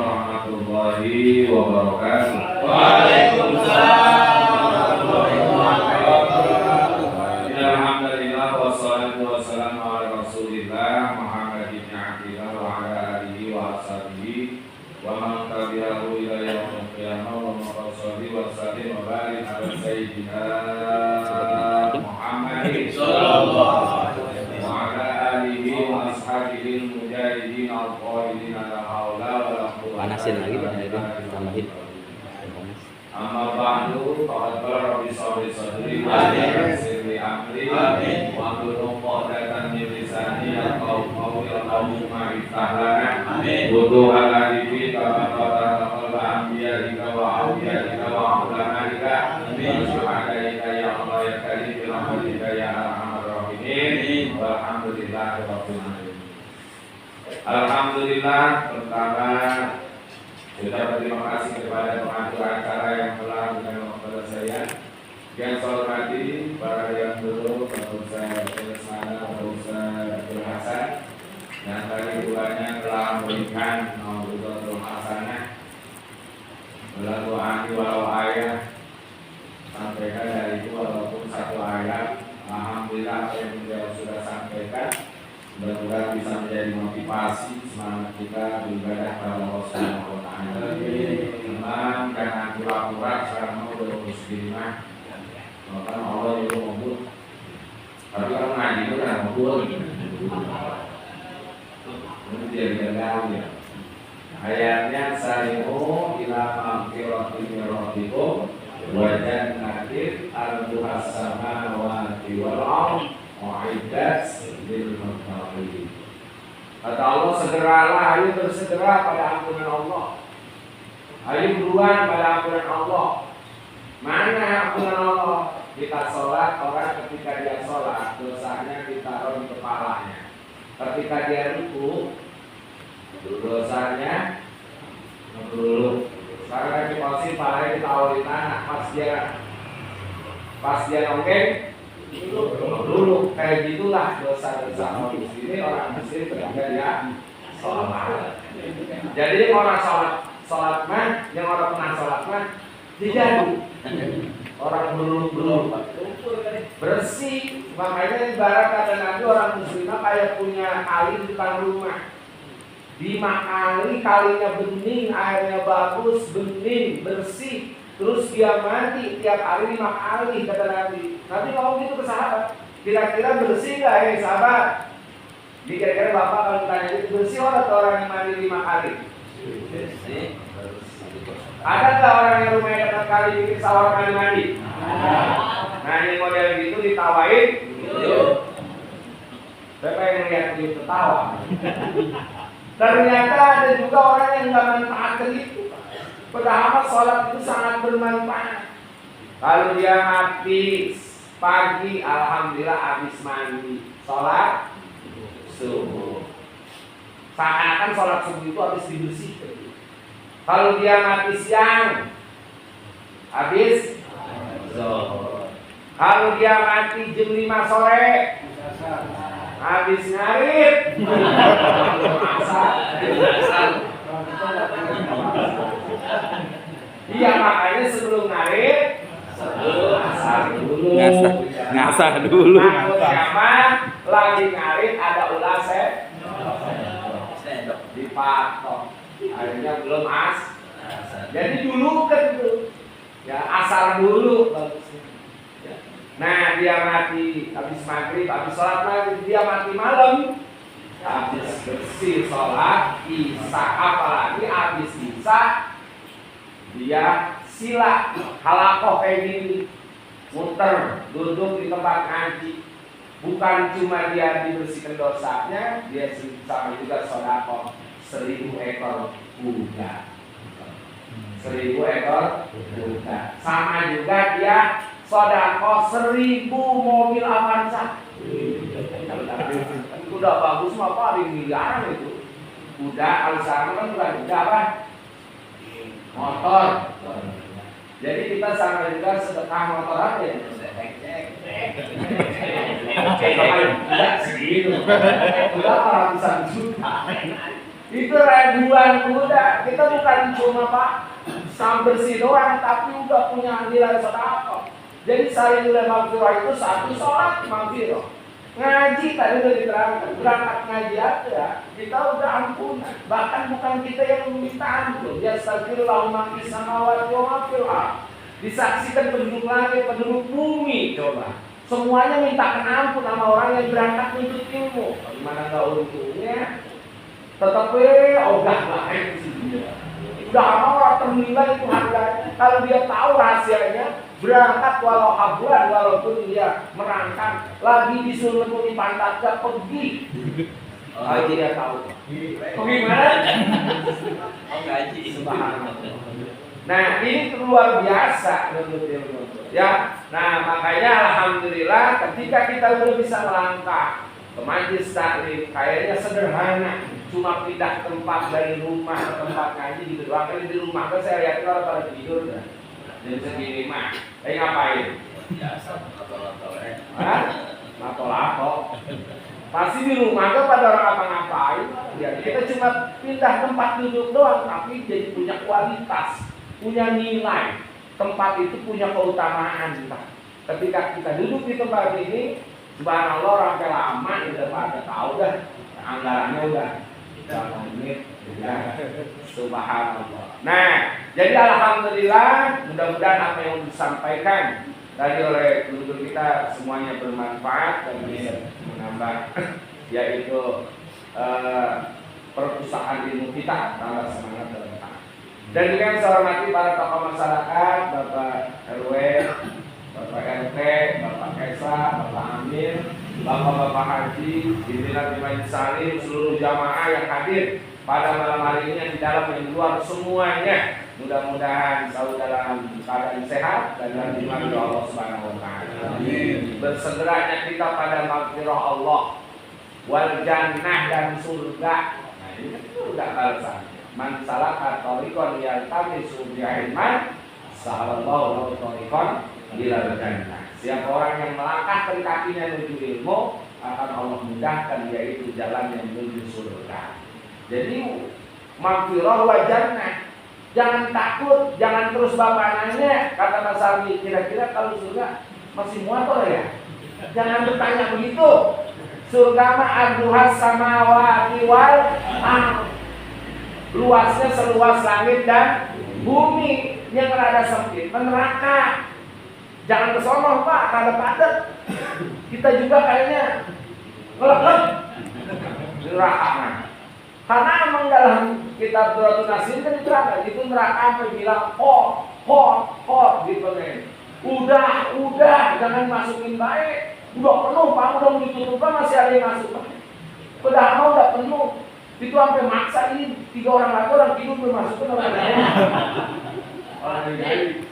warahmatullahi wabarakatuh. Waalaikumsalam warahmatullahi wabarakatuh. Alhamdulillah wassalatu wassalamu ala Rasulillah Muhammad bin Abdillah wa ala alihi wa ashabihi wa man tabi'ahu ila yaumil qiyamah wa sholli wa sallim wa barik ala sayyidina Muhammadin Sallallahu wa ala alihi wa ashabihi mujahidin al-qaidin la haula wa la quwwata Panasin lagi Pak, itu tambahin. Amma ba'du faqad qala rabbi sadri wa yassir li amri wa hlul 'uqdatam min lisani yafqahu qawli Allahumma iftah lana wudu'al hadithi kama qala qalba anbiya'ika wa awliyaika wa ulamaika wa syuhadaika ya Allah ya karim bi rahmatika ya arhamar rahimin walhamdulillahi rabbil alamin. Alhamdulillah, pertama kita berterima kasih kepada pengatur acara yang telah mengenal kepada saya. Yang saya hormati para yang dulu, Pak Ustaz Bersana, Pak Ustaz Berhasan, yang tadi bulannya telah memberikan Naudzubillah hasanah melalui walau ayat, sampaikan dari itu walaupun satu ayat. Alhamdulillah apa yang beliau sudah sampaikan mudah-mudahan bisa menjadi motivasi semangat kita beribadah kepada Allah Subhanahu wa taala. Memang jangan pura-pura sekarang mau berurus diri mah. Karena Allah itu ngobrol. Tapi kalau ngaji itu kan ngobrol. Ini dia gagal ya. Ayatnya sari'u ila magfiratin min rabbikum wa jannatin arduhas samawati wal ardh mu'iddat lil muttaqin. Kata Allah, segeralah, ayo bersegera pada ampunan Allah. Ayo buruan pada ampunan Allah. Mana ampunan Allah? Kita sholat, orang ketika dia sholat dosanya ditaruh di kepalanya. Ketika dia ruku dosanya dulu. Sekarang di posisi palanya ditaruh di tanah. Pas dia nongkrong dulu kayak gitulah dosa-dosa orang muslim. Orang muslim ketika dia sholat. Jadi orang sholat man, yang orang pernah sholat man dijadu. Orang belum bersih. Makanya ibarat kata Nabi, orang muslimah kayak punya kali di depan rumah. 5 kali kalinya bening, airnya bagus, bening, bersih. Terus dia mandi tiap hari 5 kali kata Nabi. Nabi ngomong gitu ke sahabat. Kira-kira bersih gak ya sahabat? Kira-kira bapak kalau ditanya bersih orang yang mandi 5 kali? Bersih. Ada nggak orang yang rumahnya datang kali bikin sawar mandi? Nah ini model gitu ditawain. Bapak yang lihat dia ketawa. Ternyata ada juga orang yang nggak manfaatkan itu. Padahal sholat itu sangat bermanfaat. Kalau dia habis pagi, alhamdulillah habis mandi, sholat subuh. Seakan-akan sholat subuh itu habis dibersihkan. Kalau dia mati siang, habis zuhur. Kalau dia mati jam 5 sore, habis ngarit. Iya, makanya sebelum ngarit, asar dulu. Ngasah dulu. Siapa lagi ngarit ada ulah dipatok. Akhirnya belum jadi dulu kan itu ya asar dulu bagusnya. Nah dia mati habis maghrib, habis sholat maghrib, dia mati malam, habis bersih sholat isya, apalagi habis isya dia sila halakoh kayak gini, muter duduk di tempat ngaji. Bukan cuma dia dibersihkan dosanya, dia sama juga sodako 1000 ekor kuda. 1000 ekor kuda. Sama juga dia sodako 1000 mobil Avanza. Kuda bagus mah paling miliaran itu. Kuda kalau sekarang kan bukan kuda apa? Motor. Jadi kita sama juga sedekah motor aja. Tidak segitu. Udah ratusan juta. Itu ribuan kuda. Kita bukan cuma Pak bersih doang, tapi juga punya nilai sedekah. Jadi saling nilai maghfirah itu satu sholat maghfirah. Ngaji tadi udah diterangkan, berangkat ngaji aja kita udah ampunan. Bahkan bukan kita yang meminta ampun. Ya astagfirullah ma fis samawati wa ma fil ardh. Disaksikan penduduk langit, penduduk bumi, coba. Semuanya mintakan ampun sama orang yang berangkat menuntut ilmu. Bagaimana enggak untungnya? Tetapi ogah banget sih. Udah orang ternilai itu harganya. Kalau dia tahu rahasianya, berangkat walau habulan, walaupun dia merangkak, lagi disuruh di pantat gak pergi. Lagi dia tahu. Bagaimana? Subhanallah. Nah ini luar biasa menurut ilmu. Ya, nah makanya alhamdulillah ketika kita udah bisa melangkah ke majelis taklim, kayaknya sederhana. Cuma pindah tempat dari rumah ke tempat ngaji gitu doang. Kan di rumah kan saya lihat orang pada tidur ya. Jam segini mah, ngapain? Biasa, atau Lato-lato. Pasti di rumah kan pada orang apa-ngapain. Ya, kita cuma pindah tempat duduk doang, tapi jadi punya kualitas, punya nilai. Tempat itu punya keutamaan. Ketika kita duduk di tempat ini, subhanallah orang lama udah pada tahu dah anggarannya udah. Ya, subhanallah. Nah, jadi alhamdulillah mudah-mudahan apa yang disampaikan tadi oleh guru kita semuanya bermanfaat dan bisa menambah yaitu perpustakaan ilmu kita tambah semangat dan taat. Dan juga yang saya hormati para tokoh masyarakat, Bapak RW, Bapak RT, Bapak Kesa, Bapak Amir, Bapak-bapak haji, pimpinan majelis salim, seluruh jamaah yang hadir pada malam hari ini yang di dalam dan di luar semuanya. Mudah-mudahan selalu dalam keadaan sehat dan dalam iman Allah Subhanahu wa taala. Bersegeranya kita pada maghfirah Allah, wal jannah dan surga. Nah, ini surga balasannya. Man salaka tariqan yaltamisu bihi ilman, sahalallahu lahu tariqan ilal jannah. Siapa orang yang melangkahkan kakinya menuju ilmu, akan Allah mudahkan yaitu jalan yang menuju surga. Jadi maghfirah wa jannah. Jangan takut, jangan terus bapak nanya, kata Mas Ardi, kira-kira kalau surga masih motor ya? Jangan bertanya begitu. Surga mah arduhas samawati wal ardh. Luasnya seluas langit dan bumi. Yang rada sempit neraka. Jangan kesono Pak, rada padat. Kita juga kayaknya ngelek-ngelek neraka. Karena emang dalam kitab Duratun Nasim kan diterangkan itu neraka sampai bilang hor gitu nih. Udah, jangan masukin baik. Udah penuh, Pak, udah ditutup Pak, masih ada yang masuk Pak. Padahal mau udah penuh. Itu sampai maksa ini 3 orang lagi orang tidur belum masuk orang lain.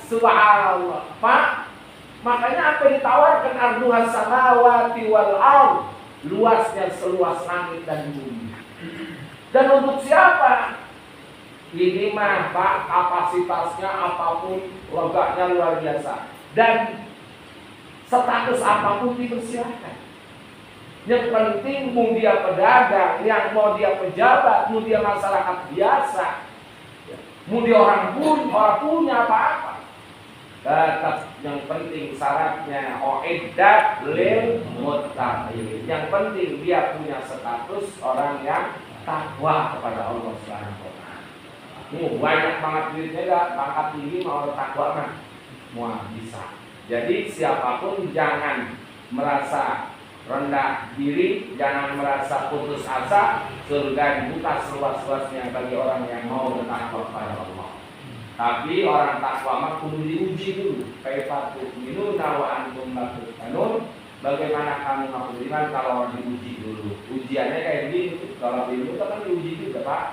Subhanallah. Pak, makanya apa ditawarkan arduhas samawati wal ardh, luasnya seluas langit dan bumi. Dan untuk siapa? Ini mah Pak, kapasitasnya apapun, leganya luar biasa. Dan status apapun dipersilakan. Yang penting mau dia pedagang, yang mau dia pejabat, mau dia masyarakat biasa, mau dia orang punya apa-apa. Tetap yang penting syaratnya uiddat lil muttaqin. Yang penting dia punya status orang yang takwa kepada Allah Subhanahu wa taala. Banyak banget duitnya enggak, pangkat tinggi mau orang takwa mah semua bisa. Jadi siapapun jangan merasa rendah diri, jangan merasa putus asa. Surga dibuka seluas-luasnya bagi orang yang mau bertakwa kepada Allah. Tapi orang takwa mah kudu diuji dulu. Kaifa tu'minuna wa antum la tu'minun. Bagaimana kamu ngaku beriman kalau diuji dulu? Ujiannya kayak gini. Kalau ilmu itu kan diuji juga Pak.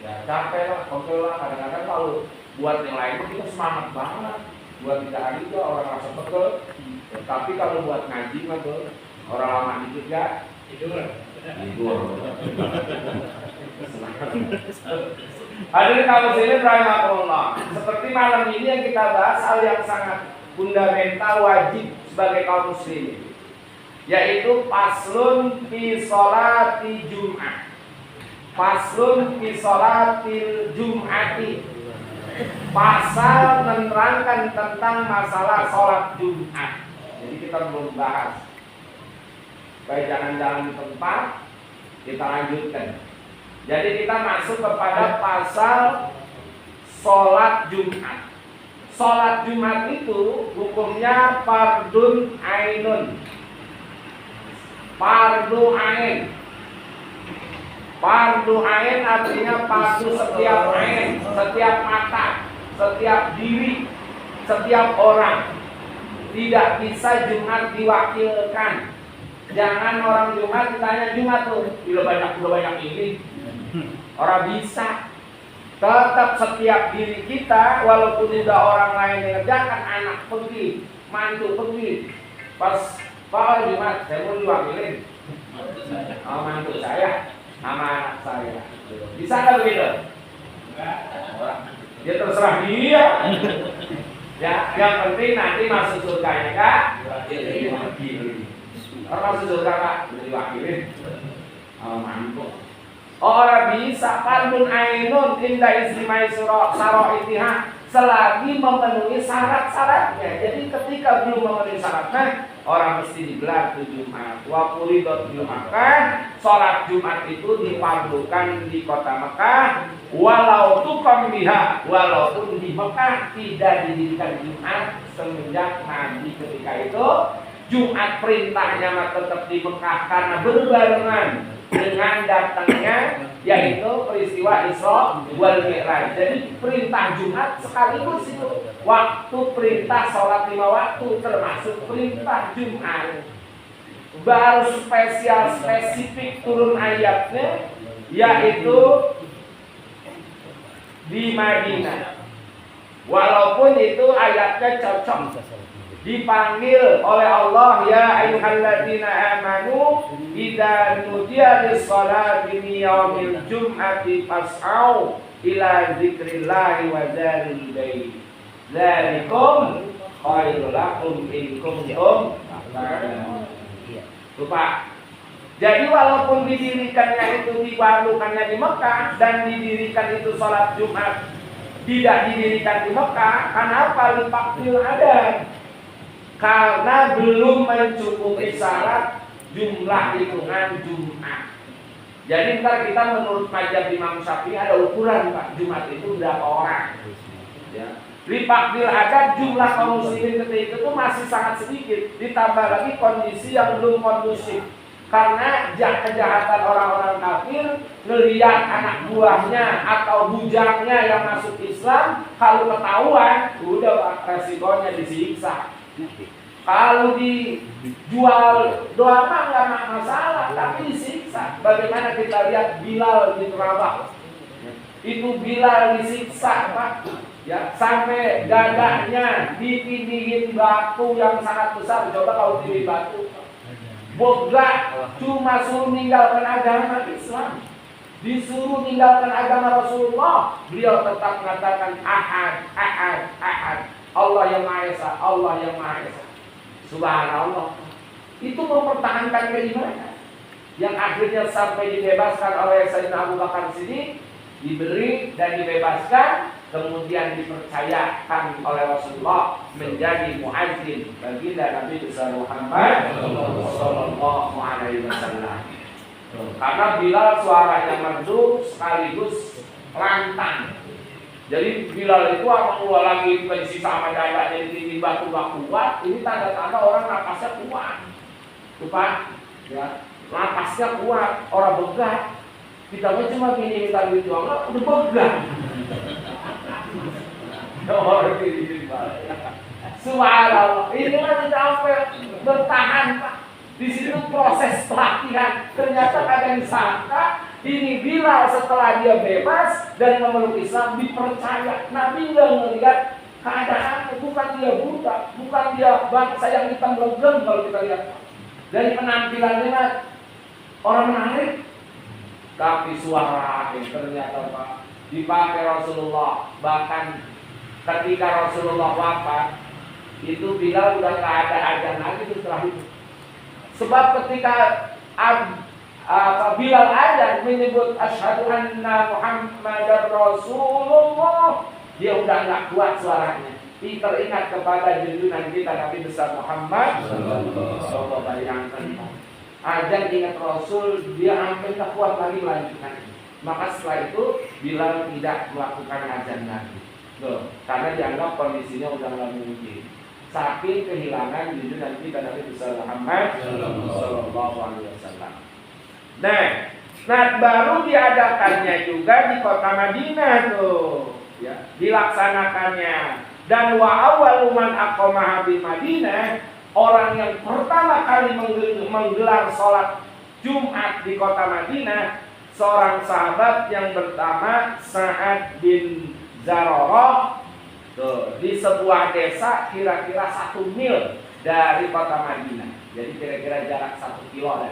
Ya capek lah, pegel lah. Kadang-kadang kalau buat yang lain kita semangat banget. Buat kita hari itu orang rasa pegel. Tapi kalau buat ngaji mah tuh orang lama dikit ya tidur. Hadirin kaum muslimin rahimakumullah. Seperti malam ini yang kita bahas hal yang sangat fundamental wajib sebagai kaum muslimin, yaitu paslun fi sholati Jum'ah. Faslun fi sholatil jum'ati. Pasal menerangkan tentang masalah sholat Jumat. Jadi kita belum bahas. Baik, jangan jalan di tempat, kita lanjutkan. Jadi kita masuk kepada pasal sholat Jumat. Sholat Jumat itu hukumnya fardun ainun. Fardu ain. Fardu ain artinya fardu setiap ain, setiap mata, setiap diri, setiap orang. Tidak bisa Jumat diwakilkan. Jangan orang Jumat ditanya Jumat tuh, udah banyak ini. Orang bisa. Tetap setiap diri kita, walaupun udah orang lain yang ngerjakan, anak pergi, mantu pergi. Pas Pak Jumat, saya mau diwakilin. Oh, mantu saya sama anak saya. Bisa nggak begitu? Ya terserah dia. Ya, yang penting nanti masuk surganya Kak. Orang masuk surga Kak, diwakilin. Oh, mantu. Orang bisa fardun ainun inda istimai saro'itiha selagi memenuhi syarat-syaratnya. Jadi ketika belum memenuhi syaratnya, orang mesti digelar tuh Jumat. Wa furidot bil Makkah, sholat Jumat itu difardukan di kota Mekah. Walau tuqam biha, walaupun di Mekah tidak didirikan Jumat semenjak Nabi ketika itu. Jumat perintahnya tetap di Mekah karena berbarengan dengan datangnya yaitu peristiwa Isra wal Mi'raj. Jadi perintah Jumat sekaligus itu waktu perintah sholat 5 waktu termasuk perintah Jumat. Baru spesifik turun ayatnya yaitu di Madinah. Walaupun itu ayatnya cocok dipanggil oleh Allah, ya ayyuhalladzina amanu idza nudiya lis-sholati min yaumil jum'ati fas'au ila dzikrillahi wa dzaril bai'. Dzalikum khairul lakum in kuntum ta'lamun. Lupa. Jadi walaupun didirikannya itu dibarukannya di Mekah dan didirikan itu sholat Jumat tidak didirikan di Mekah, kenapa dipaktil ada? Karena belum mencukupi syarat jumlah hitungan Jumat. Jadi ntar kita menurut mazhab Imam Syafi'i ada ukuran Pak, Jumat itu berapa orang. Ya. Lipakdil ada jumlah kaum muslimin ketika itu masih sangat sedikit. Ditambah lagi kondisi yang belum kondusif. Karena kejahatan orang-orang kafir ngelihat anak buahnya atau bujangnya yang masuk Islam, kalau ketahuan, udah Pak, resikonya disiksa. Kalau dijual doa mah nggak masalah, tapi disiksa. Bagaimana kita lihat Bilal di Rabah? Itu Bilal disiksa, Pak. Ya, sampai dadanya ditindihin batu yang sangat besar. Coba kalau tindih batu, boga cuma suruh meninggalkan agama Islam, disuruh meninggalkan agama Rasulullah. Beliau tetap mengatakan ahad, ahad, ahad. Allah yang Maha Esa, Allah yang Maha Esa. Subhanallah. Itu mempertahankan keimanan. Yang akhirnya sampai dibebaskan oleh Sayyidina Abu Bakar Siddiq, diberi dan dibebaskan, kemudian dipercayakan oleh Rasulullah menjadi muadzin baginda Nabi besar Muhammad sallallahu alaihi wasallam. Karena Bilal suaranya merdu sekaligus lantang. Jadi Bilal itu apa keluar lagi kondisi sama dada jadi tinggi batu gak kuat, ini tanda-tanda orang napasnya kuat. Lupa, ya, napasnya kuat, orang begah. Kita cuma gini minta duit doang, udah begah. Orang gini subhanallah, ini kan sampai bertahan Pak. Di situ proses pelatihan, ternyata kadang disangka ini Bilal setelah dia bebas dan memeluk Islam dipercaya. Nabi nggak melihat keadaannya, bukan dia budak, bukan dia bangsa yang hitam legem kalau kita lihat. Dari penampilannya orang menarik, tapi suara ternyata Pak dipakai Rasulullah. Bahkan ketika Rasulullah wafat, itu Bilal udah nggak ada ajan lagi setelah itu. Sebab ketika Bilal azan menyebut asyhadu anna Muhammadar Rasulullah, dia udah nggak kuat suaranya. Teringat kepada junjungan kita Nabi besar Muhammad sallallahu alaihi wasallam. Azan ingat Rasul, dia hampir tak kuat lagi melanjutkan. Maka setelah itu Bilal tidak melakukan azan lagi. Loh, karena dianggap kondisinya udah nggak mungkin. Saking kehilangan junjungan kita Nabi besar Muhammad sallallahu alaihi wasallam. Nah, baru diadakannya juga di kota Madinah tuh, ya, dilaksanakannya. Dan wa awwalu man aqamaha di Madinah, orang yang pertama kali menggelar sholat Jumat di kota Madinah, seorang sahabat yang bernama Sa'ad bin Zararah, tuh, di sebuah desa kira-kira 1 mil dari kota Madinah. Jadi kira-kira jarak 1 kilo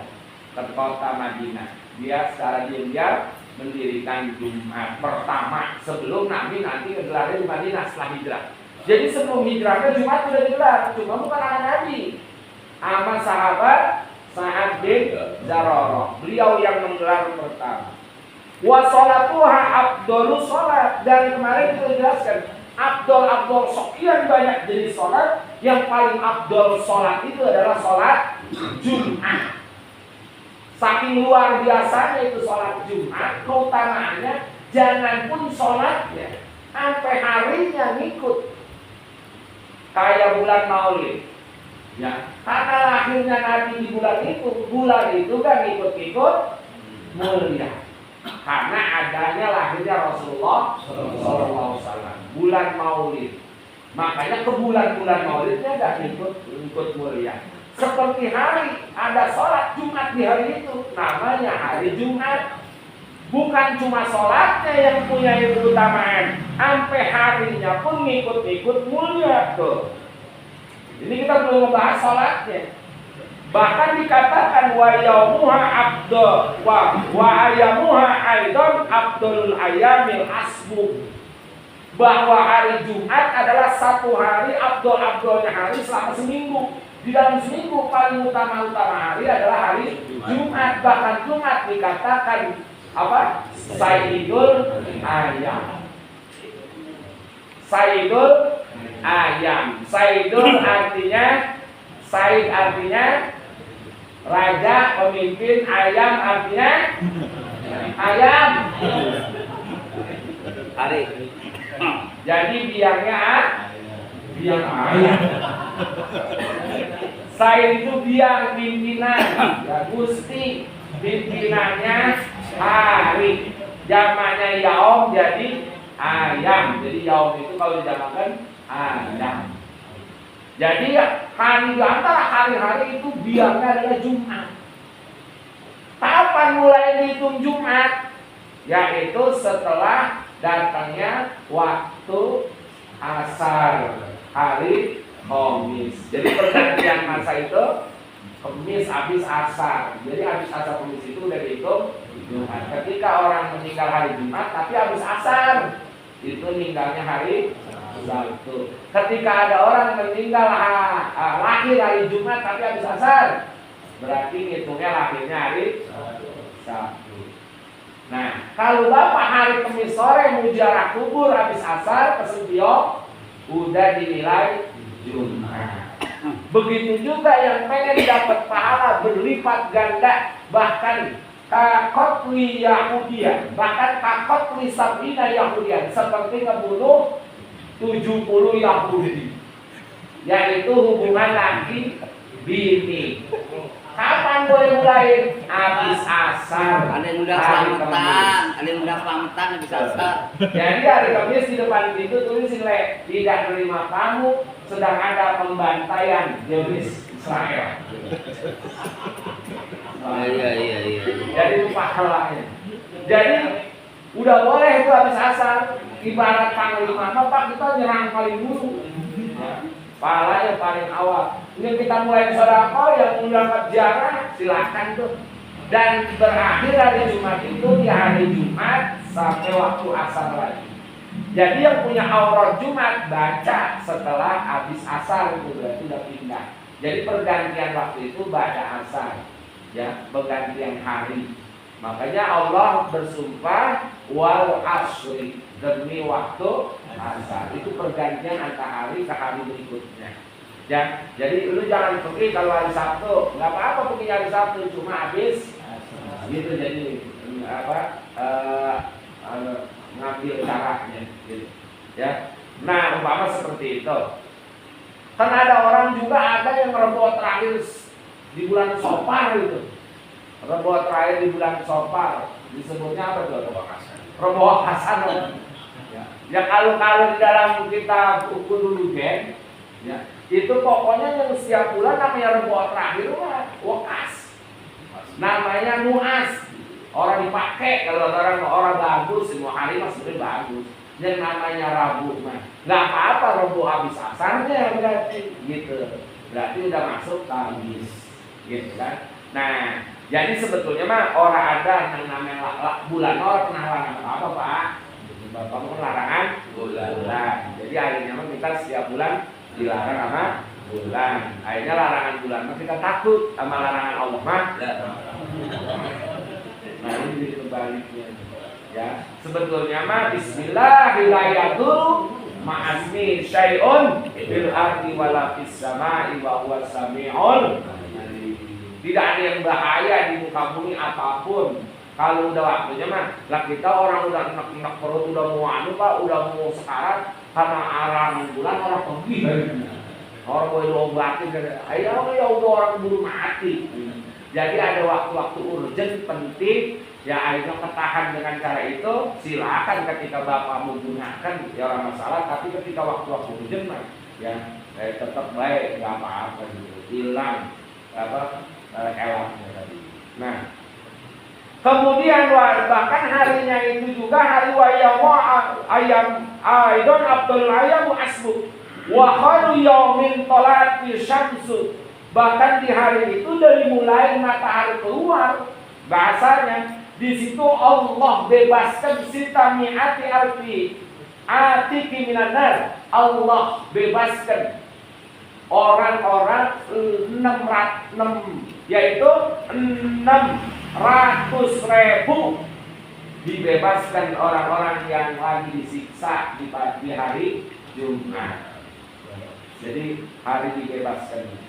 ke kota Madinah. Dia secara diam-diam mendirikan Jumat pertama sebelum Nabi nanti ngegelarnya di Madinah setelah hijrah. Jadi sebelum hijrahnya Jumat sudah digelar, cuma bukan anak Nabi. Sama sahabat Sa'ad bin Zararah. Beliau yang menggelar pertama. Wa sholatuha afdhalus sholat, dan kemarin kita jelaskan afdol sekian banyak jenis sholat, yang paling afdol sholat itu adalah sholat Jumat. Saking luar biasanya itu sholat Jumat, keutamaannya jangan pun sholatnya sampai harinya ngikut. Kayak bulan Maulid, ya, karena lahirnya Nabi di bulan itu kan ikut-ikut mulia, karena adanya lahirnya Rasulullah SAW, bulan Maulid. Makanya ke bulan-bulan Maulidnya gak ikut mulia. Seperti hari ada sholat Jumat di hari itu, namanya hari Jumat. Bukan cuma sholatnya yang punya keutamaan, sampai harinya pun ngikut-ngikut mulia tuh. Ini kita belum membahas sholatnya. Bahkan dikatakan wa yaumuha afdal wa ayamuha aidan afdalul ayamil asbu, bahwa hari Jumat adalah satu hari afdal-afdalnya hari selama seminggu. Di dalam seminggu paling utama hari adalah hari Jumat. Bahkan Jumat dikatakan apa? Sayyidul ayam. Sayyidul ayam. Sayyidul artinya, Sayyid artinya raja, pemimpin. Ayam artinya ayam. Hari. Jadi biangnya biang ayam. Sayyid itu biang, pimpinan, ya, gusti, pimpinannya hari. Jamannya yaum jadi ayam. Jadi yaum itu kalau dijamakan ayam. Jadi hari di antara hari-hari itu biangnya adalah Jumat. Kapan mulai dihitung Jumat? Yaitu setelah datangnya waktu asar hari Kamis. Jadi pergantian masa itu Kamis habis asar. Jadi habis asar Kamis itu udah dihitung Jumat. Ketika orang meninggal hari Jumat tapi habis asar, itu meninggalnya hari Sabtu. Ketika ada orang meninggal lahir hari Jumat tapi habis asar, berarti ngitungnya lahirnya hari Sabtu. Nah, kalau Bapak hari Kamis sore mujarah kubur habis asar ke studio, udah dinilai Jumat. Begitu juga yang pengen dapat pahala berlipat ganda, bahkan kakotwi Yahudian, bahkan kakotwi sabina Yahudian, seperti ngebunuh 70 Yahudi, yaitu hubungan laki bini. Kapan boleh mulai? Habis asar. Ada yang udah selamatan, ada yang udah selamatan habis asar. Jadi hari Kamis di depan pintu tulis tidak menerima kamu, sedang ada pembantaian jenis Israel. Iya. Jadi itu pahalanya. Jadi udah boleh itu habis asar. Ibarat panglima, Pak, kita nyerang paling dulu. Pahalanya paling awal. Ini kita mulai sedekah, yang mendapat jarah silakan tuh. Dan berakhir hari Jumat itu di hari Jumat sampai waktu asar lagi. Jadi yang punya aurat Jumat baca setelah habis asar, itu berarti udah pindah. Jadi pergantian waktu itu baca asar. ya, pergantian hari. Makanya Allah bersumpah wal asri, demi waktu asar. Itu pergantian antara hari ke hari berikutnya. Ya, jadi lu jangan pergi kalau hari Sabtu, nggak apa-apa pergi hari Sabtu, cuma habis gitu. Jadi ngambil caranya gitu. Ya. Nah, umpama seperti itu. Kan ada orang juga ada yang rebo terakhir di bulan Sopar gitu. Rebo terakhir di bulan Sopar disebutnya apa tuh? Rebo Hasan. Ya kalau di dalam kita dulu gen, ya itu pokoknya yang setiap bulan namanya rebo terakhir wakas. Namanya nuas. Orang dipakai kalau orang bagus semua hari masih bagus. Yang namanya Rabu mah nggak apa-apa, Rabu habis asarnya berarti gitu, berarti udah masuk Kamis gitu kan. Nah jadi sebetulnya mah orang ada yang namanya bulan orang pernah larang apa Pak? Bapak pun larangan bulan. Jadi akhirnya mah kita setiap bulan dilarang sama bulan. Akhirnya larangan bulan mah kita takut sama larangan Allah mah. Nah ini kebaliknya. Ya, sebetulnya mah bismillahirrahmanirrahim ma'asmi syai'un bil ardi wala fis sama'i wa huwas sami'ul alim. Tidak ada yang bahaya di muka bumi apapun. Kalau udah waktunya mah lah kita orang udah enak-enak perut udah mau Pak, udah mau sekarat karena arang bulan orang pergi. Orang boleh diobatin ayo ya udah orang buru mati. Jadi ada waktu-waktu urgent penting. Ya akhirnya ketahan dengan cara itu, silakan ketika Bapak menggunakan ya orang masalah, tapi ketika waktu-waktu hujan ya tetap baik, nggak apa-apa gitu. Hilang elaknya tadi. Nah, kemudian bahkan harinya itu juga hari wayamu ayam aidon Abdul ayamu asbu wa khalu yaumin talati syamsu. Bahkan di hari itu dari mulai matahari keluar, bahasanya di situ Allah bebaskan sitamiati alfi atiki minanar. Allah bebaskan orang-orang 600 yaitu 600.000 dibebaskan orang-orang yang lagi disiksa di hari Jumat. Jadi hari dibebaskan.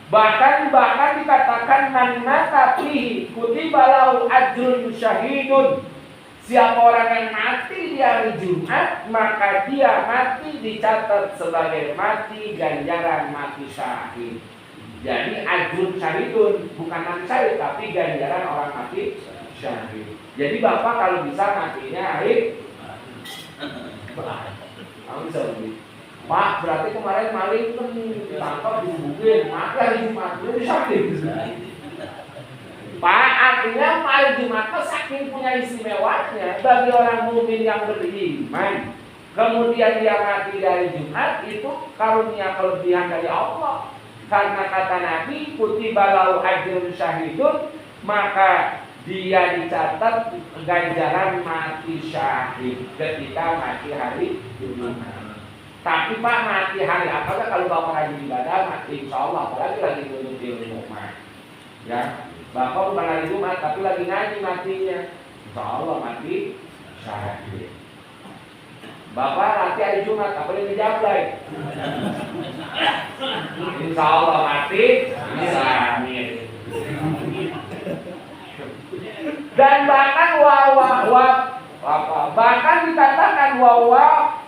Bahkan dikatakan man mata fihi kutiba lahu ajrun syahidun. Siapa orang yang mati di hari Jumat, maka dia mati dicatat sebagai mati ganjaran mati syahid. Jadi ajrun syahidun bukan mati syahid tapi ganjaran orang mati syahid. Jadi Bapak kalau bisa matinya hari kamu bisa lebih. Pak, berarti kemarin maling kan ditangkap dibubuhin, maka hari Jumat itu sakit. Pak, artinya hari Jumat itu saking punya istimewanya bagi orang mukmin yang beriman. Kemudian dia mati dari Jumat itu karunia kelebihan dari Allah. Karena kata Nabi, kutiba lahu ajrun syahidun, maka dia dicatat ganjaran mati syahid ketika mati hari Jumat. Tapi Pak mati hari apa kalau Bapak rajin ibadah mati insya Allah apalagi lagi menuntut ilmu mah. Ya, Bapak bukan hari Jumat tapi lagi ngaji matinya. Insya Allah mati syahid. Bapak mati hari Jumat apalagi ngejablay. Insya Allah mati syahid. Dan bahkan bahkan dikatakan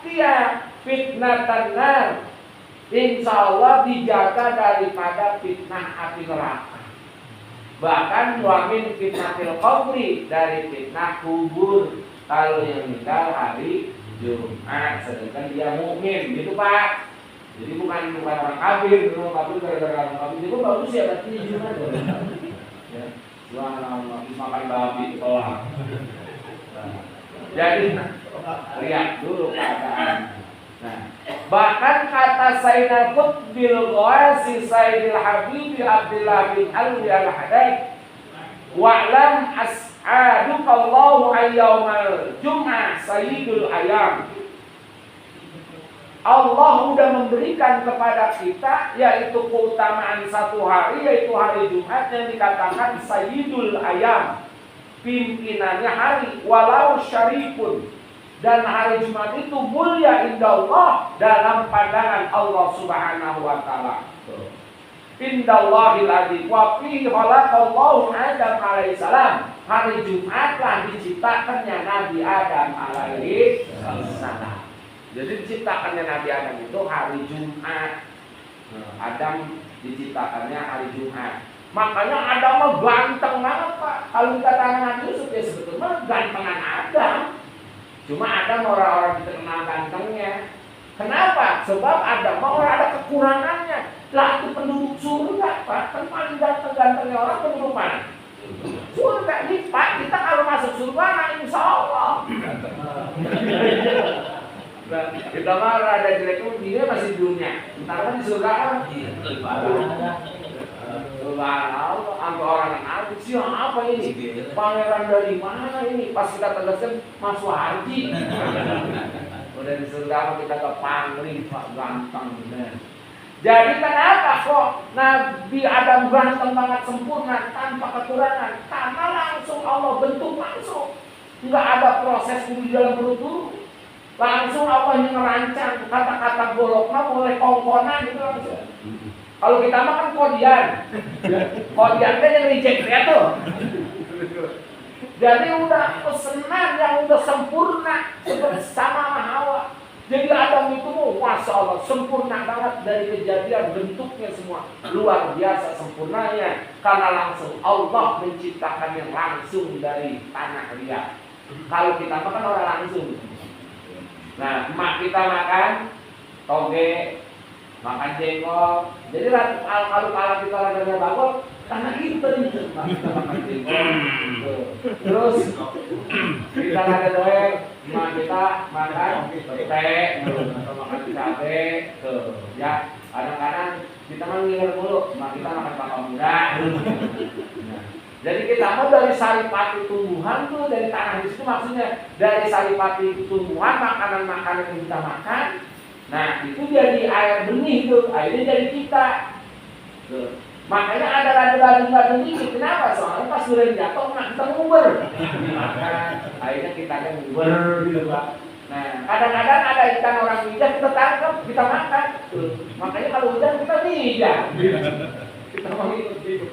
dia fitnatan nar, insya Allah dijaga daripada fitnah api neraka. Bahkan wamin fitnatil qabri, dari fitnah kubur kalau yang meninggal hari Jumat sedangkan dia mukmin, gitu Pak. Jadi bukan orang kafir, gara-gara orang kafir itu bagus ya berarti Jumat. Ya, subhanallah, makan babi tolak. Jadi lihat dulu keadaan. Nah, bahkan kata Sayyidina Qutbil Ghawasi Sayyidil Habib Abdullah bin Alwi al-Hadai wa'lam as'aduka Allahu ayyawmal jum'ah sayyidul ayam. Allah udah memberikan kepada kita yaitu keutamaan satu hari, yaitu hari Jumat yang dikatakan Sayyidul Ayam, pimpinannya hari, walau syarifun. Dan hari Jumat itu mulia indallah dalam pandangan Allah Subhanahu wa taala. Indallahil adzim wa fihi khalaqallahu Adam alaihi salam. Hari Jumatlah diciptakannya Nabi Adam alaihi salam. Jadi diciptakannya Nabi Adam itu hari Jumat. Adam diciptakannya hari Jumat. Makanya Adam mah ganteng banget, Pak. Kalau kita tanya Nabi Yusuf ya sebetulnya gantengan Adam. Cuma Adam orang-orang terkenal gantengnya. Kenapa? Sebab Adam mah orang ada kekurangannya. Lah itu penduduk surga, Pak. Kan paling ganteng-gantengnya orang penduduk mana? Surga nih, Pak. Kita kalau masuk surga, nah insya Allah. Kita mah ada jeleknya, dia masih di dunia. Ntar kan di surga kan? Subhanallah, sampai orang yang nanya, siapa ini? Pangeran dari mana ini? Pas kita tegaskan, Mas Warji. Udah di surga kita ke pangling, Pak, ganteng bener. Jadi kenapa kok Nabi Adam ganteng banget, sempurna, tanpa kekurangan? Karena langsung Allah bentuk langsung. Enggak ada proses di dalam perut dulu. Langsung Allah yang merancang kata-kata goloknya mulai kongkonan gitu langsung. Kalau kita mah kan kodian. Kodian kan yang reject ya tuh. Jadi udah pesenan yang udah sempurna sama sama Hawa. Jadi Adam itu masya Allah sempurna banget dari kejadian bentuknya semua luar biasa sempurnanya karena langsung Allah menciptakannya langsung dari tanah liat. Kalau kita makan orang langsung. Nah, emak kita makan toge, makan jengkol. Jadi kalau kita lagi bagus, karena itu makan jengkol. Terus kita lagi doeng, emak kita makan teh, atau makan cabe, tuh ya. Kadang-kadang kita mengiler mulu, emak kita makan bawang muda. Jadi kita mau dari saripati tumbuhan tuh dari tanah di situ maksudnya dari saripati tumbuhan makanan-makanan yang kita makan. Nah itu jadi air benih tuh, airnya jadi kita. Tuh. Makanya ada ladang-ladang dikit. Kenapa? Soalnya pas durian jatuh, nah kita nguber. Makan, akhirnya kita ada nguber gitu Pak. Nah kadang-kadang ada ikan orang bijak kita tangkap, kita makan. Tuh. Makanya kalau hujan kita bijak. Kita mau ikut hidup.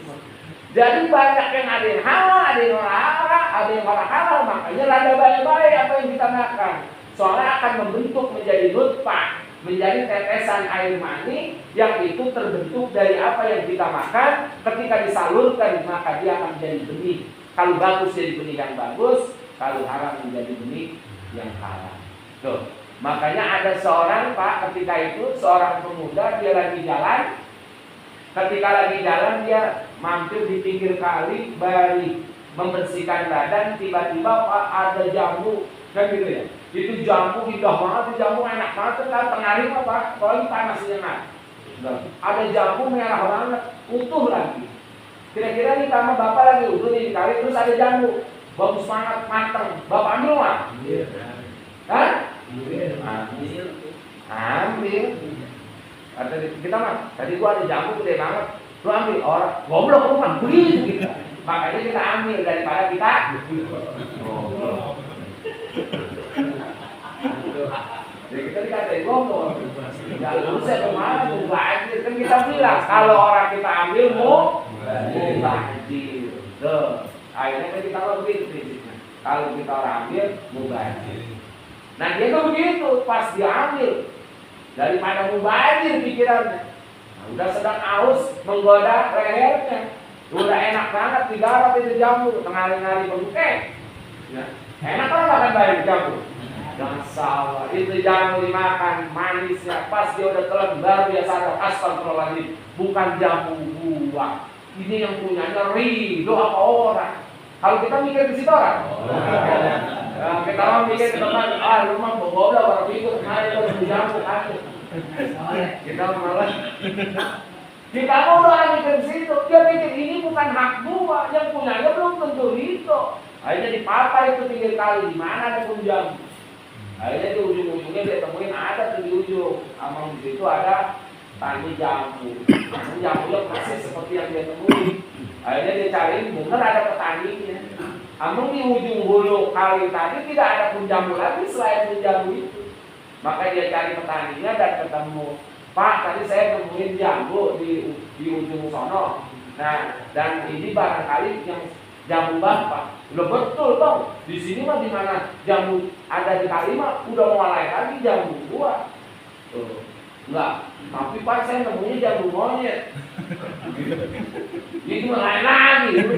Jadi banyak yang ada yang halal, ada yang orang ada yang orang halal. Makanya lada baik-baik apa yang kita makan. Soalnya akan membentuk menjadi nutfah, menjadi tetesan air mani yang itu terbentuk dari apa yang kita makan. Ketika disalurkan maka dia akan menjadi benih. Kalau bagus jadi benih yang bagus, kalau haram menjadi benih yang haram. Tuh. Makanya ada seorang Pak ketika itu seorang pemuda dia lagi jalan. Ketika lagi jalan dia mampir di pinggir kali bari membersihkan badan, tiba-tiba Pak ada jambu kan gitu ya. Itu jambu indah banget, jambu enak banget kan tengah hari Pak, kalau panasnya enak. Ada jambu merah banget, utuh lagi. Kira-kira nih sama Bapak lagi utuh nih kali terus ada jambu bagus banget, mateng. Bapak ambil nggak? Hah? Ambil. Kata kita mah, tadi gua ada jambu gede banget, lu ambil orang, goblok lu kan beli gitu. Makanya kita ambil daripada kita. Jadi kita dikatain goblok. Ya lu saya kemana tuh bajir kan kita bilang kalau orang kita ambil mau bajir. Tuh, akhirnya kita begitu prinsipnya. Kalau kita orang ambil mau bajir. Nah dia tuh begitu, pas dia ambil. Daripada mubazir pikirannya. Nah, udah sedang aus menggoda lehernya. Udah enak banget digarap itu jambu, tengah-tengah bengkek. Ya. Enak kan makan banyak jambu? Jangan salah, itu jambu dimakan manisnya. Pas dia udah telan baru dia sadar astagfirullahaladzim, bukan jambu buah. Ini yang punyanya ridho apa orang? Kalau kita mikir ke situ orang? Nah, kita mau mikir ke depan, rumah bobola baru ikut kemarin baru dijambu aku. Kita malah kita mau orang mikir ke situ, dia pikir ini bukan hak gua, yang punyanya belum tentu itu. Akhirnya dipapa itu pinggir kali, di mana ada pun jambu. Akhirnya di ujung-ujungnya dia temuin ada tuh di ujung. Amang di situ ada tani jambu. Jambunya persis seperti yang dia temuin. Akhirnya dia cari, bener ada petaninya. Amang di ujung hulu kali tadi tidak ada pun jambu lagi selain pun jambu itu. Maka dia cari petaninya dan ketemu. Pak, tadi saya temuin jambu di ujung sono. Nah, dan ini barangkali yang jambu Bapak. Udah betul dong. Di sini mah di mana jambu ada di kali mah udah mulai lagi jambu gua. Tuh. Enggak. Tapi Pak saya nemunya jambu monyet. Itu lain lagi itu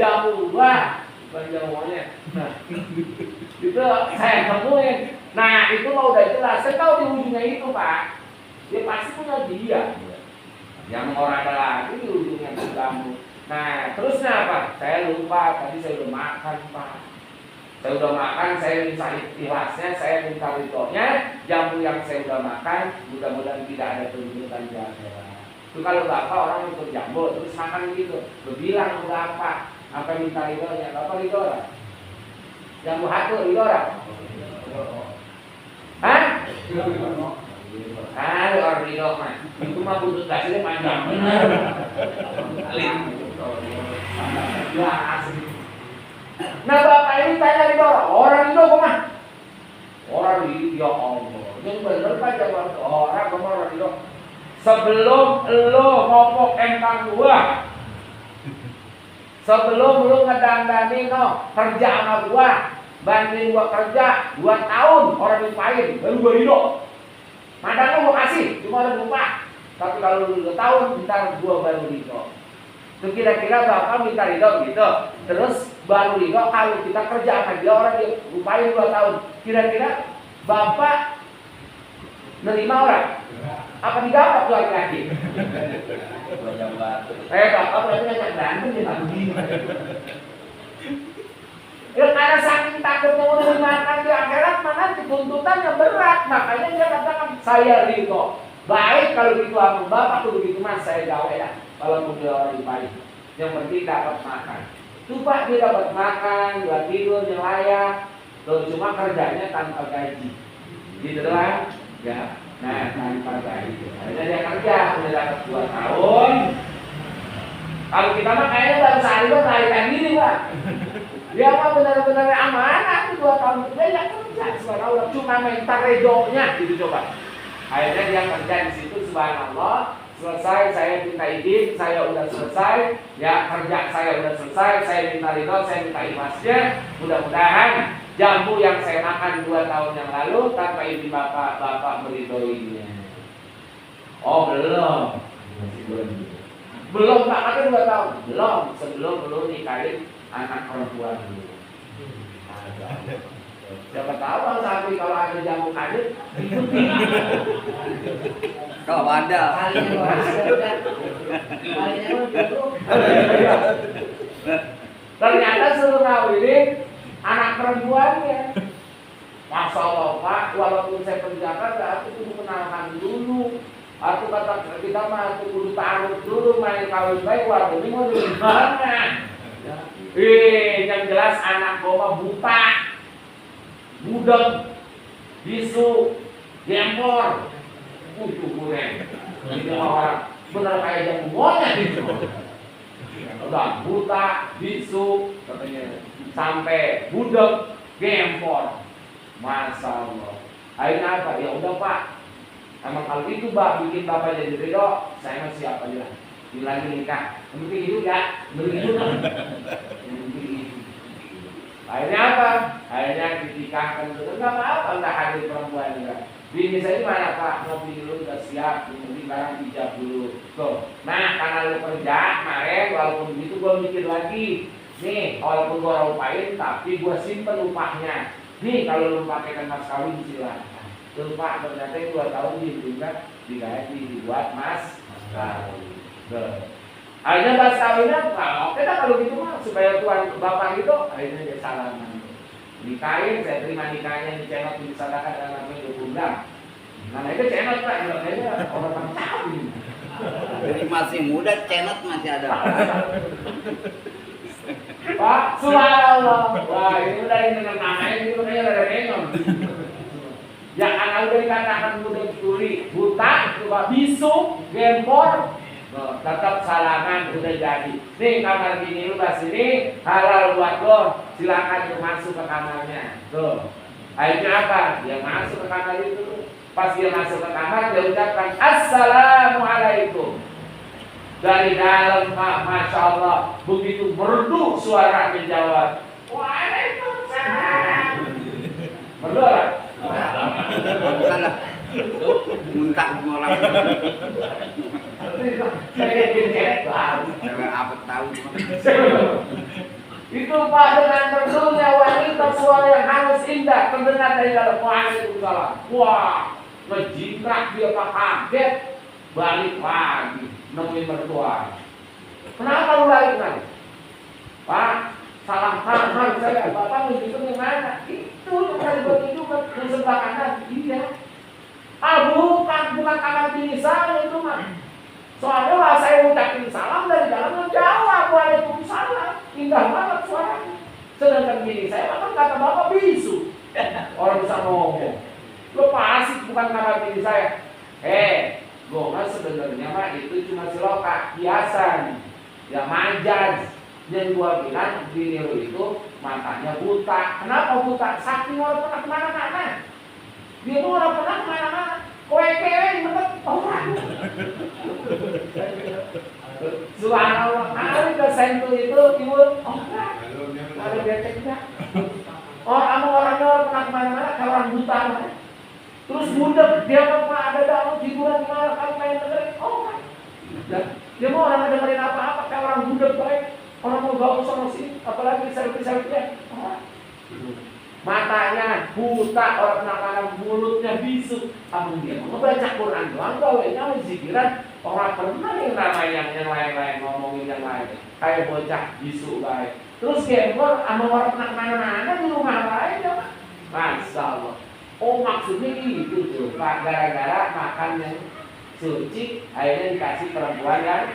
jambu gua, bukan jambu monyet. Nah, itu saya temuin. Nah, itu mau udah jelas. Saya tahu di ujungnya itu, Pak. Dia pasti punya dia. Yang orang ada lagi di ujungnya jambu. Nah, terusnya apa? Saya lupa, tadi saya udah makan, Pak. Saya udah makan, saya minta ikhlasnya, saya minta ridhonya. Jambu yang saya udah makan, mudah-mudahan tidak ada tuntutan di akhirat. Itu kalau Bapak orang ikut jambu, terus makan gitu. Berbilang Bapak, apa minta ridhonya? Bapak ridho lah. Jambu hatu ridho lah. Hah? Orang ridho mah. Itu mah butuh kasihnya panjang. Ya asli. Nah Bapak ini tanya ridho orang ridho kok mah? Orang ridho ya Allah. Yang bener kan jawab orang kok orang ridho. Sebelum lo ngopok engkang gua, sebelum lo ngedandani no kerja sama gua, bantuin gua kerja 2 tahun orang lupain, baru gua ridho. Madang lo mau kasih, cuma orang lupa. Tapi kalau lu 2 tahun, ntar gua baru ridho. Itu kira-kira Bapak minta ridho gitu. Terus baru ridho kalau kita kerja sama dia orang dia lupain 2 tahun. Kira-kira Bapak nerima orang? Apa didapat tuh laki-laki? Bapak berarti ngajak berantem ya Pak. Ya karena saking takutnya udah dimakan di akhirat mana tuntutannya berat. Makanya dia katakan saya ridho. Baik kalau gitu sama Bapak tuh begitu mas saya gawe ya. Kalau dia orang baik, yang penting dapat makan. Tuh Pak dia dapat makan, dia tidur yang layak. Tuh cuma kerjanya tanpa gaji, gitu lah. Ya, nah tanpa gaji. Akhirnya dia kerja, udah dapat 2 tahun. Kalau kita mah kayaknya baru sehari kan melarikan diri Pak. Dia mah benar-benar amanah 2 tahun kerja ya kerja. Subhanallah cuma minta redonya gitu coba. Akhirnya dia kerja di situ subhanallah. Selesai, saya minta izin, saya udah selesai, ya kerja saya udah selesai, saya minta ridho, saya minta ikhlasnya. Mudah-mudahan jambu yang saya makan 2 tahun yang lalu tanpa izin bapak meridhoinya. Oh belum, belum Pak, ada 2 tahun, sebelum nikahin anak perempuan dulu. Siapa tahu kalau ada jambu kadir ikuti. Kalau ada. Ternyata seluruh ini anak perempuannya. Masya Allah Pak, walaupun saya penjaga, aku kudu kenalkan dulu. Aku kata kita mah aku kudu taruh dulu main kawin baik, warga ini mau di mana? Yang jelas anak gua buta, budeg, bisu, gempor. Kurang. Ini orang benar kayak yang monyet itu. Udah buta, bisu, katanya sampai budeg, gempor. Masya Allah. Akhirnya apa? Ya udah Pak. Emang kalau itu Pak bikin Bapak jadi ridho, saya mah siap aja. Ini lagi nikah. Mungkin itu ya, begitu. Akhirnya apa? Akhirnya dinikahkan. Enggak apa-apa, enggak hadir perempuan juga. Bini saya mana Pak? Ngopi dulu udah siap, kemudian barang hijab dulu. Tuh. Nah, karena lu kerja kemarin, walaupun begitu gue mikir lagi. Nih, walaupun gue lupain, tapi gue simpen upahnya. Nih, kalau lu pakaikan mas kawin silakan. Lupa ternyata 2 tahun dibuat digaji dibuat mas kawin. Akhirnya mas kawinnya, oke dah kalau gitu mah supaya tuan bapak itu akhirnya dia salaman. Nikahin, saya terima nikahnya di channel disadaqah dalam namanya 20 gram. Nah itu channel Pak, kayaknya orang kawin. Jadi masih muda, cenot masih ada. Pak, subhanallah. Wah, ini udah yang dengan namanya ini namanya ada renon. Yang anak udah dikatakan mudah tuli, buta, coba bisu, gempor, tetap salaman udah jadi. Nih kamar bini lu pas ini halal buat lo, silakan lu masuk ke kamarnya. Tuh, akhirnya apa? Dia masuk ke kamar itu. Pas dia masuk ke kamar, dia ucapkan Assalamualaikum. Dari dalam, Masya Allah, begitu merdu suara menjawab, Waalaikumsalam. Merdu lah. Salah. Muntah semua orang. Saya gini Apa tahu? Itu Pak dengan merdunya wanita suara yang halus indah terdengar dari dalam Waalaikumsalam. Wah, ngejingkrak dia Pak kaget, balik lagi nemuin mertua. Kenapa lu lari kemari? Pak, salah paham saya. Bapak menunjukkan yang mana? Itu yang tadi begitu kan di sebelah kanan. Iya. Bukan kamar bini saya itu mah. Soalnya lah saya ucapin salam dari dalam menjawab Waalaikumsalam. Indah banget suaranya. Sedangkan bini saya kan kata bapak bisu. Orang bisa ngomong. Lo pasti bukan kamar bini saya. Gua sebenarnya mah itu cuma siloka, hiasan, ya majaz. Yang gua bilang bini lo itu matanya buta. Kenapa buta? Saking orang pernah kemana-mana. Dia tuh orang pernah kemana-mana. Kowe-kowe bener orang. Subhanallah, kali ke sentuh itu timbul orang. Kalau dia ceknya, orangnya pernah kemana-mana, kalau orang buta mana. Terus budak dia pernah ada dalam hiburan di mana kamu pengen dengerin, dia mau orang dengerin apa-apa kayak orang budak baik, orang mau gaul sama sini, apalagi selfie-selfie. Matanya buta, orang penanganan mulutnya bisu. Kamu dia mau baca Quran doang, gawainya zikiran. Orang pernah yang namanya yang lain-lain ngomongin yang lain. Kayak bocah bisu baik. Terus gembor sama orang penanganan di rumah lain ya, Masya Allah. Oh maksudnya itu tuh, Pak, gara-gara makan yang suci, akhirnya dikasih perempuan yang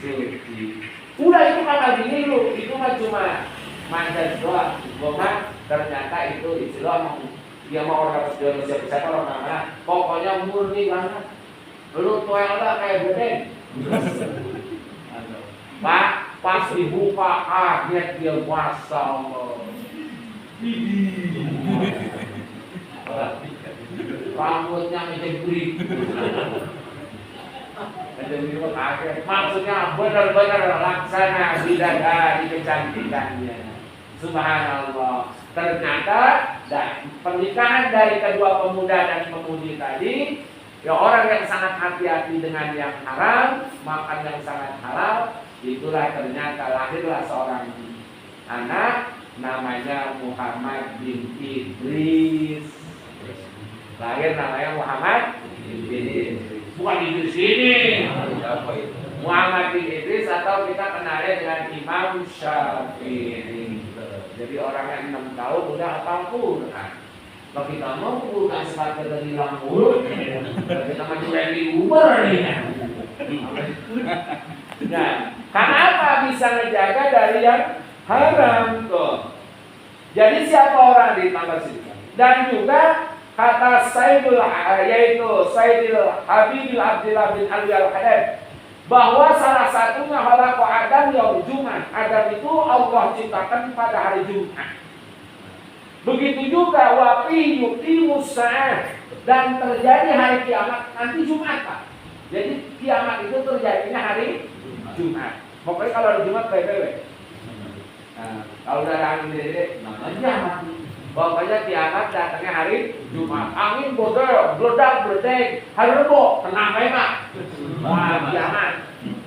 suci. Udah itu kakak gini lu, itu mah cuma manjat doang. Gua ternyata itu istilah dia mau orang jual siapa orang mana. Pokoknya murni banget. Lu toilet kayak gede. Pak, pas dibuka kaget dia Masya Allah. Rambutnya ngejebrik. Ngejebrik kaget. Maksudnya benar-benar laksana bidadari kecantikannya. Subhanallah. Ternyata pernikahan dari kedua pemuda dan pemudi tadi, ya orang yang sangat hati-hati dengan yang haram, makan yang sangat halal, itulah ternyata lahirlah seorang anak namanya Muhammad bin Idris. Lahir namanya Muhammad bin Idris. Bukan Idris ini. Muhammad bin Idris atau kita kenalnya dengan Imam Syafi'i. Jadi orang yang 6 tahun udah hafal Quran. Kalau kita mau Quran sepatu dari hilang mulut, kita maju dari Uber nih. Nah, karena apa bisa ngejaga dari yang haram tuh. Jadi siapa orang di tambah sini? Dan juga kata Sayyidul yaitu Sayyidul Habibul Abdillah bin Ali Al-Hadad bahwa salah satunya khalaqa Adam yaum Jumat. Adam itu Allah ciptakan pada hari Jumat. Begitu juga wa fi yuqimus sa'ah dan terjadi hari kiamat nanti Jumat, Pak. Jadi kiamat itu terjadinya hari Jumat. Pokoknya kalau hari Jumat PPW. Nah, kalau udah angin gede namanya pokoknya kiamat datangnya hari Jumat. Angin bodor, bledak, bledek, hari Rebo, tenang baik Pak. Wah, kiamat.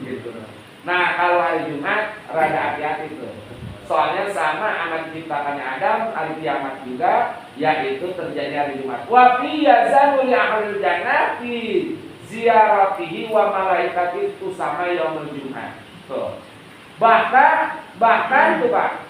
Gitu. Nah, kalau hari Jumat rada hati-hati tuh. Soalnya sama amat diciptakannya Adam, hari kiamat juga, yaitu terjadi hari Jumat. Wa fi yazanu li ahlil jannati ziyaratihi wa malaikati itu sama yaumul Jumat. Tuh. Bahkan tuh Pak,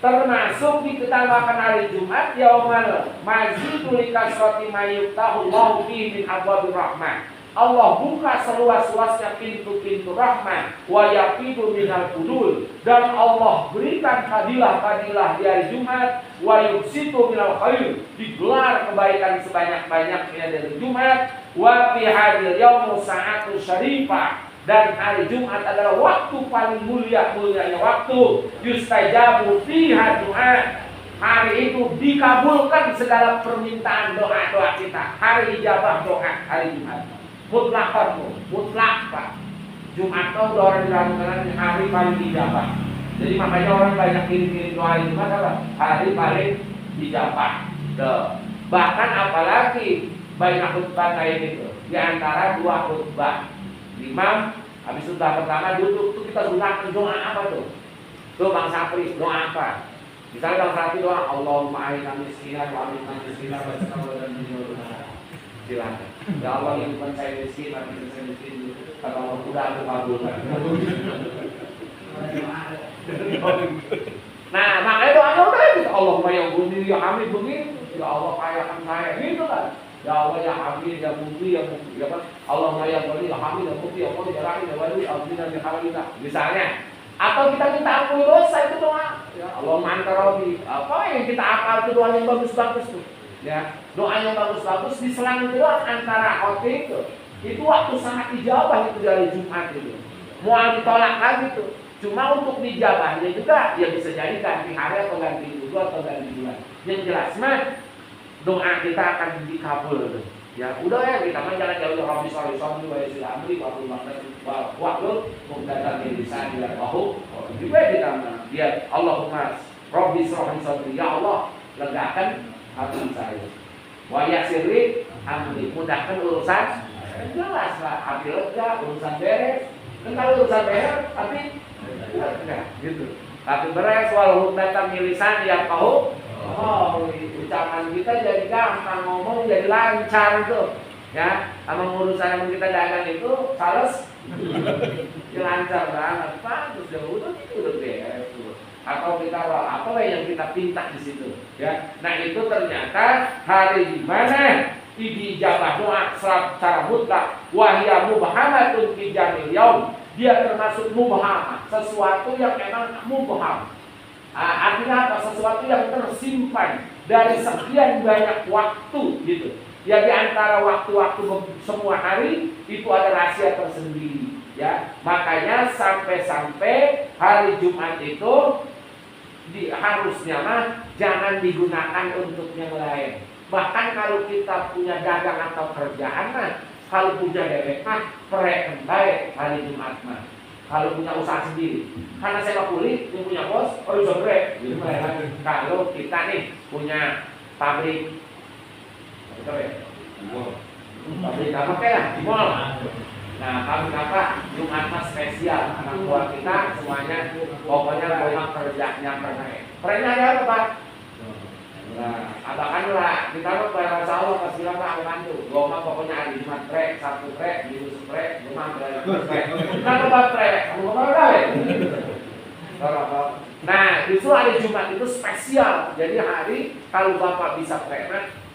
termasuk ditambahkan hari Jumat yaumal mazidul kasrati mayyutahu Allahu fi min abwabir rahmah. Allah buka seluas-luasnya pintu-pintu rahmat, wa yaqidu minal qudul, dan Allah berikan fadilah-fadilah di hari Jumat, wa yuksitu minal khair, digelar kebaikan sebanyak-banyaknya dari Jumat, wa fi hadil yaumul sa'atu syarifah, dan hari Jumat adalah waktu paling mulianya waktu, yustajabu fiha du'a. Hari itu dikabulkan segala permintaan doa-doa kita. Hari ijabah doa hari Jumat. Mutlak Pak. Jumat itu udah orang bilang hari paling ijabah. Jadi makanya orang banyak kirim-kirim doa hari Jumat apa? Hari paling ijabah. Bahkan apalagi banyak khutbah kayak gitu. Di antara dua khutbah, imam habis khutbah pertama duduk tuh kita gunakan doa apa tuh? Tuh Bang Sapri, doa apa? Misalnya Bang Sapri doa Allahumma a'inna miskinan wa aminna miskinan wa dan silakan. Ya Allah yang bukan saya miskin, tapi saya miskin. Kata Allah udah aku kabulkan. Nah makanya doanya udah gitu. Allahumma ya buni ya hamid begini. Ya Allah kayakan saya gitu kan. Ya Allah ya hamid ya buni ya buni ya kan. Allahumma ya buni ya hamid ya buni ya buni ya rahim ya wali ya hamid. Misalnya. Atau kita minta ampun dosa itu doa. Ya Allah mantarabi. Apa yang kita akal itu doa yang bagus-bagus tuh. Ya, doa yang bagus-bagus diselang itu antara khotib itu waktu sangat ijabah itu dari Jumat itu. Mau ditolak lagi tuh. Cuma untuk dijabahnya juga ya bisa jadi ganti hari atau ganti minggu atau ganti bulan. Yang jelas mah doa kita akan dikabul tuh. Ya udah ya kita mah jangan jauh-jauh habis soal wa yasil amri wa waktu mengdatar lisan bila bahu. Juga kita lihat Allahumma Rabbi shrah li sadri, ya Allah legakan hati saya. Wa yassirli amri, mudahkan urusan. Jelas lah hati lega, urusan beres. Dan kalau urusan beres tapi enggak gitu. Tapi beres walau datang lisan yang kau ucapan kita jadi gampang, ngomong jadi lancar tuh. Ya, sama urusan yang kita dagang itu sales lancar banget. Bagus ya udah beres tuh. Atau kita apa yang kita pinta di situ, ya. Nah itu ternyata hari di mana dijabah doa secara mutlak, wahya mubhamatun fi jamil yaum. Dia termasuk mubham, sesuatu yang memang mubham. Artinya apa? Sesuatu yang tersimpan dari sekian banyak waktu gitu. Ya di antara waktu-waktu semua hari itu ada rahasia tersendiri, ya. Makanya sampai-sampai hari Jumat itu harusnya mah jangan digunakan untuk yang lain. Bahkan kalau kita punya dagang atau kerjaan mah, kalau punya dewek mah perek baik hari Jumat mah. Kalau punya usaha sendiri, karena saya kulit, yang punya bos, bisa perek. Gitu, kalau kita nih punya pabrik, pabrik apa kayak di mall. Nah, pabrik apa? Jumat mah spesial. Anak buah kita semuanya pokoknya memang kerjanya pereknya ada apa Pak? Nah, katakanlah kita mau bayar Allah kasih lama bantu. Gua pokoknya hari Jumat trek, Sabtu trek, Minggu trek, Jumat trek. Kita dapat trek, kamu apa? Nah, justru hari Jumat itu spesial. Jadi hari kalau Bapak bisa trek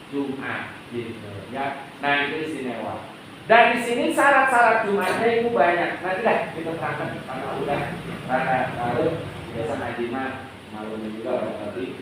Jumat gitu ya. Nah, itu istimewa. Dan di sini syarat-syarat Jumatnya itu banyak. Nanti dah kita terangkan karena udah lalu biasa ngaji mah malam juga orang tadi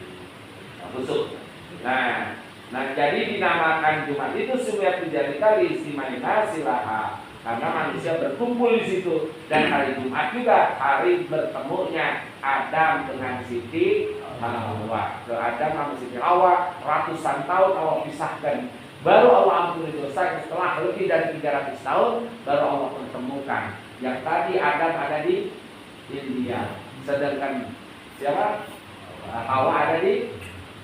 busuk. Nah, jadi dinamakan Jumat itu supaya menjadi kali istimewa silaha karena manusia berkumpul di situ dan hari Jumat juga hari bertemunya Adam dengan Siti Hawa. Ke Adam sama Siti Hawa ratusan tahun Allah pisahkan. Baru Allah ampuni dosa setelah lebih dari 300 tahun baru Allah pertemukan. Yang tadi Adam ada di India, sedangkan siapa? Hawa ada di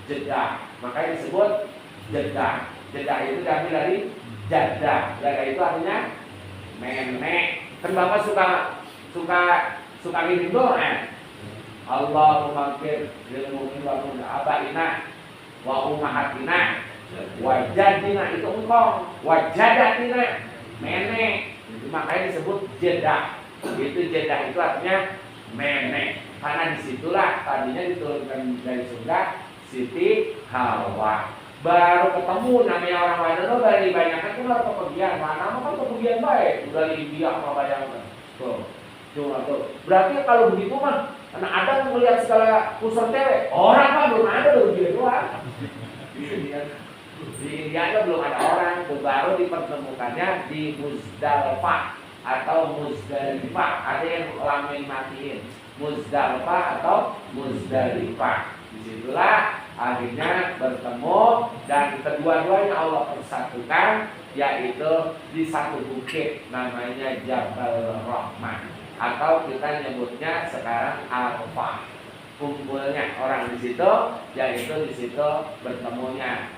Jeddah. Makanya disebut Jeddah. Jeddah itu diambil dari Jeddah. Jeddah itu artinya menek. Kan Bapak suka ngirim doa. Allahumma ighfir lil mu'minin wal mu'minat abaina wa ummahatina wajadina itu engkong, wajadatina menek. Itu makanya disebut Jeddah. Itu Jeddah itu artinya menek. Karena disitulah tadinya diturunkan dari surga Siti Hawa. baru ketemu namanya orang Wadono dari banyak kan harus kepergian, mana kan kepergian baik dari India sama bayangkan. Tuh, cuma tuh. Berarti kalau begitu mah, karena ada melihat segala pusat cewek, orang mah belum ada dia doang. Di India aja belum ada orang, tuh baru dipertemukannya di Muzdalifah atau Muzdalifah. Ada yang lamin matiin Muzdalifah atau Muzdalifah. Disitulah akhirnya bertemu dan kedua-duanya Allah persatukan, yaitu di satu bukit namanya Jabal Rahmah atau kita nyebutnya sekarang Arafah. Kumpulnya orang di situ, yaitu di situ bertemunya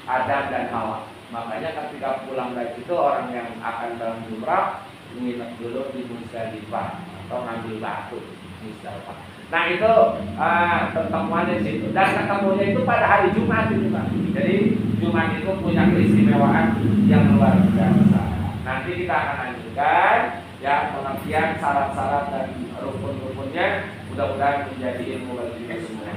Adam dan Hawa. Makanya ketika pulang dari situ orang yang akan dalam jumrah nginep dulu di Muzdalifah atau ngambil batu Muzdalifah. Nah itu pertemuannya di situ dan ketemunya itu pada hari Jumat itu Pak. Jadi Jumat itu punya keistimewaan yang luar biasa. Nanti kita akan lanjutkan ya pengertian syarat-syarat dan rukun-rukunnya, mudah-mudahan menjadi ilmu bagi kita semua.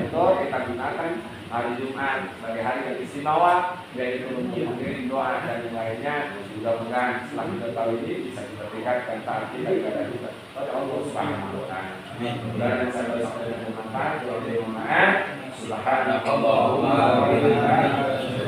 Untuk kita gunakan hari Jumat sebagai hari yang istimewa, yaitu untuk mengirim doa dan yang lainnya. Mudah-mudahan setelah kita tahu ini bisa diberikan dan taat kita ibadah kita pada Allah Subhanahu wa taala. Mudah-mudahan saya bisa bermanfaat. Subhanallahumma wa bihamdihi